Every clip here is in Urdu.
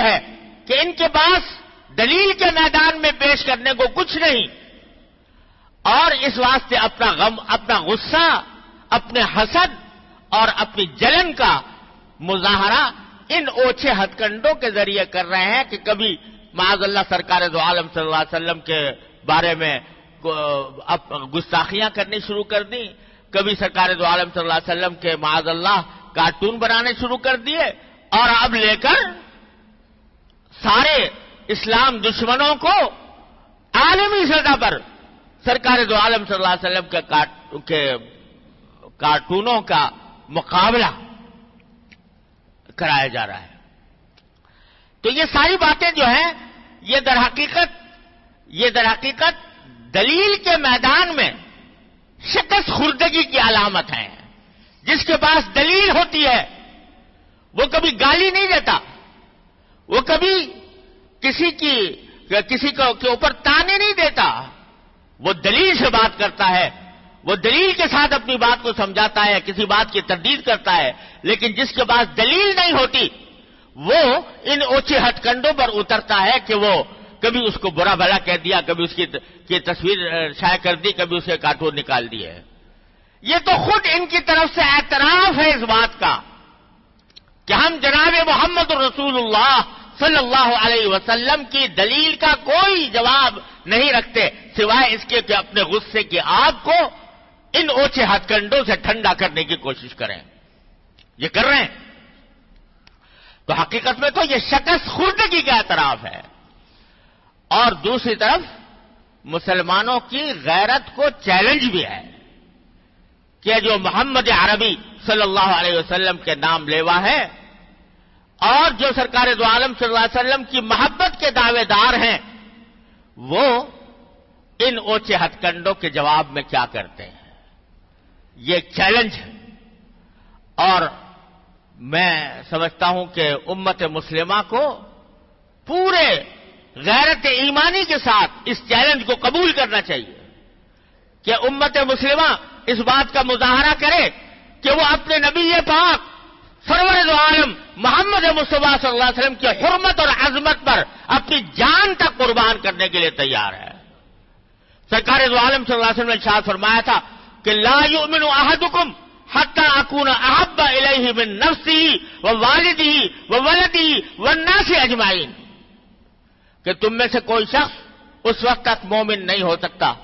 ہے کہ ان کے پاس دلیل کے میدان میں پیش کرنے کو کچھ نہیں، اور اس واسطے اپنا غم، اپنا غصہ، اپنے حسد اور اپنی جلن کا مظاہرہ ان اوچھے ہتھ کنڈوں کے ذریعے کر رہے ہیں کہ کبھی معاذ اللہ سرکار دو عالم صلی اللہ علیہ وسلم کے بارے میں گستاخیاں کرنی شروع کر دی، کبھی سرکار دو عالم صلی اللہ علیہ وسلم کے معاذ اللہ کارٹون بنانے شروع کر دیے، اور اب لے کر سارے اسلام دشمنوں کو عالمی سطح پر سرکار دو عالم صلی اللہ علیہ وسلم کے کارٹونوں کا مقابلہ کرایا جا رہا ہے۔ تو یہ ساری باتیں جو ہیں یہ در حقیقت دلیل کے میدان میں شکست خوردگی کی علامت ہیں۔ جس کے پاس دلیل ہوتی ہے وہ کبھی گالی نہیں دیتا، وہ کبھی کسی کے اوپر تانے نہیں دیتا، وہ دلیل سے بات کرتا ہے، وہ دلیل کے ساتھ اپنی بات کو سمجھاتا ہے، کسی بات کی تردید کرتا ہے۔ لیکن جس کے پاس دلیل نہیں ہوتی وہ ان اوچے ہتھ کنڈوں پر اترتا ہے کہ وہ کبھی اس کو برا بھلا کہہ دیا، کبھی اس کی تصویر شائع کر دی، کبھی اسے کارٹون نکال دی ہے۔ یہ تو خود ان کی طرف سے اعتراف ہے اس بات کا کہ ہم جناب محمد رسول اللہ صلی اللہ علیہ وسلم کی دلیل کا کوئی جواب نہیں رکھتے سوائے اس کے کہ اپنے غصے کی آگ کو ان اوچھے ہتھ کنڈوں سے ٹھنڈا کرنے کی کوشش کریں۔ یہ کر رہے ہیں۔ تو حقیقت میں تو یہ شکست خوردگی کا اعتراف ہے، اور دوسری طرف مسلمانوں کی غیرت کو چیلنج بھی ہے کہ جو محمد عربی صلی اللہ علیہ وسلم کے نام لیوا ہے اور جو سرکار دو عالم صلی اللہ علیہ وسلم کی محبت کے دعوے دار ہیں، وہ ان اوچے ہتھ کنڈوں کے جواب میں کیا کرتے ہیں۔ یہ ایک چیلنج ہے، اور میں سمجھتا ہوں کہ امت مسلمہ کو پورے غیرت ایمانی کے ساتھ اس چیلنج کو قبول کرنا چاہیے کہ امت مسلمہ اس بات کا مظاہرہ کرے کہ وہ اپنے نبی پاک سرور دو عالم محمد مصطفیٰ صلی اللہ علیہ وسلم کی حرمت اور عظمت پر اپنی جان تک قربان کرنے کے لیے تیار ہے۔ سرکار دو عالم صلی اللہ علیہ وسلم نے ارشاد فرمایا تھا کہ لا یؤمن احدکم حتی اکون احب الیہ من نفسہ ووالدہ وولدہ والناس اجمعین، کہ تم میں سے کوئی شخص اس وقت تک مومن نہیں ہو سکتا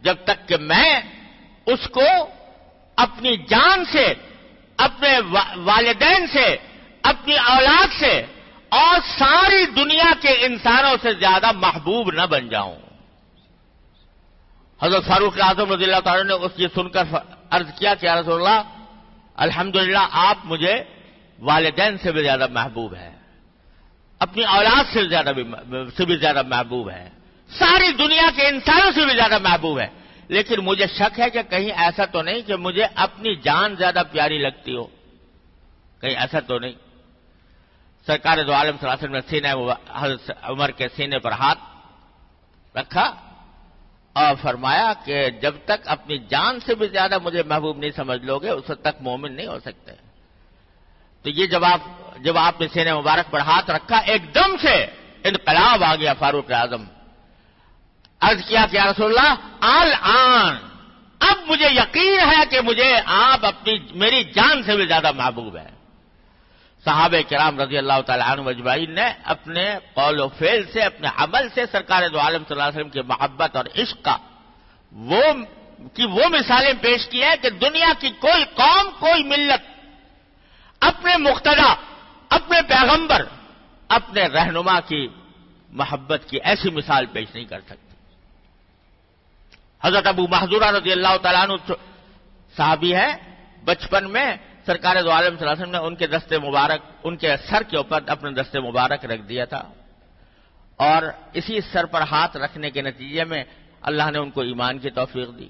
جب تک کہ میں اس کو اپنی جان سے، اپنے والدین سے، اپنی اولاد سے اور ساری دنیا کے انسانوں سے زیادہ محبوب نہ بن جاؤں۔ حضرت فاروق اعظم رضی اللہ تعالیٰ نے یہ سن کر عرض کیا کہ یا رسول اللہ الحمدللہ آپ مجھے والدین سے بھی زیادہ محبوب ہے، اپنی اولاد سے بھی زیادہ محبوب ہے، ساری دنیا کے انسانوں سے بھی زیادہ محبوب ہے، لیکن مجھے شک ہے کہ کہیں ایسا تو نہیں کہ مجھے اپنی جان زیادہ پیاری لگتی ہو، کہیں ایسا تو نہیں۔ سرکار دو عالم صلی اللہ علیہ وسلم نے سینے حضرت عمر کے سینے پر ہاتھ رکھا اور فرمایا کہ جب تک اپنی جان سے بھی زیادہ مجھے محبوب نہیں سمجھ لو گے اس وقت تک مومن نہیں ہو سکتے۔ تو یہ جب آپ نے سینے مبارک پر ہاتھ رکھا ایک دم سے انقلاب آ گیا فاروق اعظم۔ عرض کیا کہ یا رسول اللہ الآن اب مجھے یقین ہے کہ مجھے آپ میری جان سے بھی زیادہ محبوب ہے۔ صحابہ کرام رضی اللہ تعالی عنہ اجمعین نے اپنے قول و فعل سے، اپنے عمل سے سرکار دو عالم صلی اللہ علیہ وسلم کی محبت اور عشق کا وہ مثالیں پیش کی ہیں کہ دنیا کی کوئی قوم، کوئی ملت اپنے مقتدی، اپنے پیغمبر، اپنے رہنما کی محبت کی ایسی مثال پیش نہیں کر سکتی۔ حضرت ابو محذورہ رضی اللہ تعالیٰ عنہ صحابی ہیں، بچپن میں سرکار دو عالم صلی اللہ علیہ وسلم نے ان کے دستے مبارک، ان کے سر کے اوپر اپنے دستے مبارک رکھ دیا تھا، اور اسی سر پر ہاتھ رکھنے کے نتیجے میں اللہ نے ان کو ایمان کی توفیق دی۔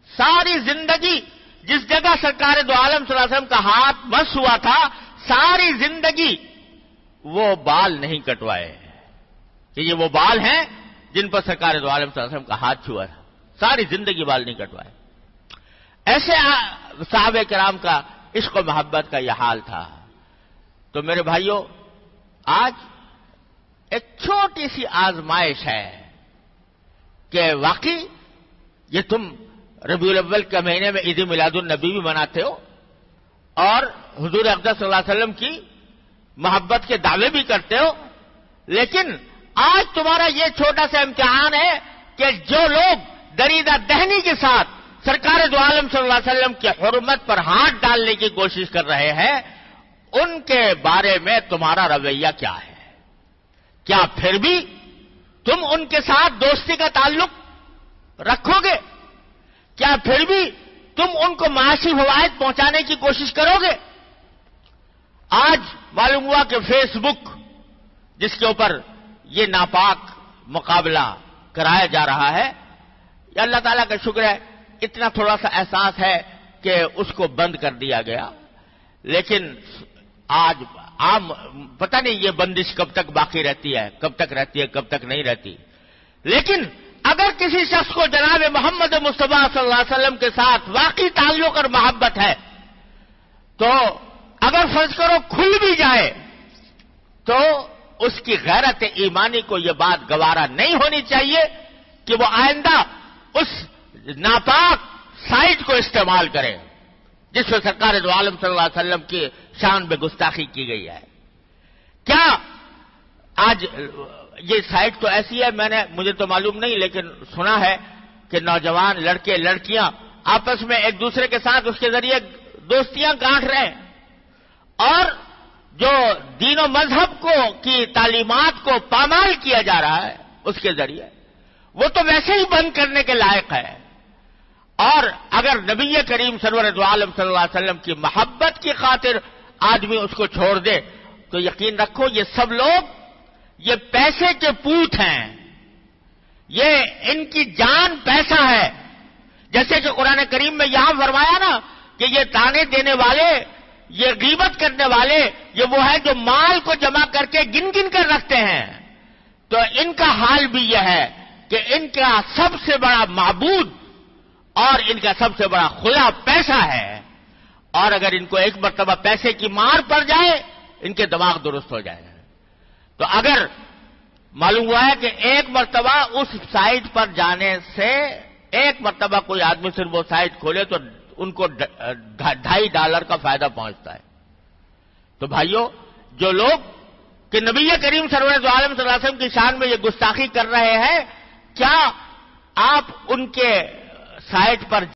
ساری زندگی جس جگہ سرکار دو عالم صلی اللہ علیہ وسلم کا ہاتھ مس ہوا تھا، ساری زندگی وہ بال نہیں کٹوائے کہ یہ وہ بال ہیں جن پر سرکار دو عالم صلی اللہ علیہ وسلم کا ہاتھ چھوا تھا، ساری زندگی بال نہیں کٹوائے۔ ایسے صحابہ کرام کا عشق و محبت کا یہ حال تھا۔ تو میرے بھائیوں، آج چھوٹی سی آزمائش ہے کہ واقعی یہ تم ربیع الاول کے مہینے میں عید میلاد النبی بھی مناتے ہو اور حضور اقدس صلی اللہ علیہ وسلم کی محبت کے دعوے بھی کرتے ہو، لیکن آج تمہارا یہ چھوٹا سا امتحان ہے کہ جو لوگ دریدہ دہنی کے ساتھ سرکار دو عالم صلی اللہ علیہ وسلم کی حرمت پر ہاتھ ڈالنے کی کوشش کر رہے ہیں، ان کے بارے میں تمہارا رویہ کیا ہے؟ کیا پھر بھی تم ان کے ساتھ دوستی کا تعلق رکھو گے؟ کیا پھر بھی تم ان کو معاشی فوائد پہنچانے کی کوشش کرو گے؟ آج معلوم ہوا کہ فیس بک جس کے اوپر یہ ناپاک مقابلہ کرایا جا رہا ہے، یا اللہ تعالیٰ کا شکر ہے اتنا تھوڑا سا احساس ہے کہ اس کو بند کر دیا گیا، لیکن آج عام پتہ نہیں یہ بندش کب تک باقی رہتی ہے، کب تک رہتی ہے، کب تک نہیں رہتی۔ لیکن اگر کسی شخص کو جناب محمد مصطفیٰ صلی اللہ علیہ وسلم کے ساتھ واقعی تعلق اور محبت ہے، تو اگر فرض کرو کھل بھی جائے تو اس کی غیرت ایمانی کو یہ بات گوارا نہیں ہونی چاہیے کہ وہ آئندہ اس ناپاک سائٹ کو استعمال کرے جس میں سرکار دو عالم صلی اللہ علیہ وسلم کی شان میں گستاخی کی گئی ہے۔ کیا آج یہ سائٹ تو ایسی ہے، مجھے تو معلوم نہیں، لیکن سنا ہے کہ نوجوان لڑکے لڑکیاں آپس میں ایک دوسرے کے ساتھ اس کے ذریعے دوستیاں گانٹ رہے ہیں، اور جو دین و مذہب کی تعلیمات کو پامال کیا جا رہا ہے اس کے ذریعے، وہ تو ویسے ہی بند کرنے کے لائق ہے۔ اور اگر نبی کریم سرور دو عالم صلی اللہ علیہ وسلم کی محبت کی خاطر آدمی اس کو چھوڑ دے تو یقین رکھو یہ سب لوگ یہ پیسے کے پوت ہیں، یہ ان کی جان پیسہ ہے۔ جیسے کہ قرآن کریم میں یہاں فرمایا نا کہ یہ تانے دینے والے، یہ غیبت کرنے والے، یہ وہ ہے جو مال کو جمع کر کے گن گن کر رکھتے ہیں، تو ان کا حال بھی یہ ہے کہ ان کا سب سے بڑا معبود اور ان کا سب سے بڑا خدا پیسہ ہے، اور اگر ان کو ایک مرتبہ پیسے کی مار پڑ جائے ان کے دماغ درست ہو جائے گا۔ تو اگر معلوم ہوا ہے کہ ایک مرتبہ اس سائٹ پر جانے سے، ایک مرتبہ کوئی آدمی صرف وہ سائٹ کھولے تو ان کو $2.5 کا فائدہ پہنچتا ہے، تو بھائیوں جو لوگ کہ نبی کریم سرور دو عالم صلی اللہ علیہ وسلم کی شان میں یہ گستاخی کر رہے ہیں، کیا آپ ان کے سائٹ پر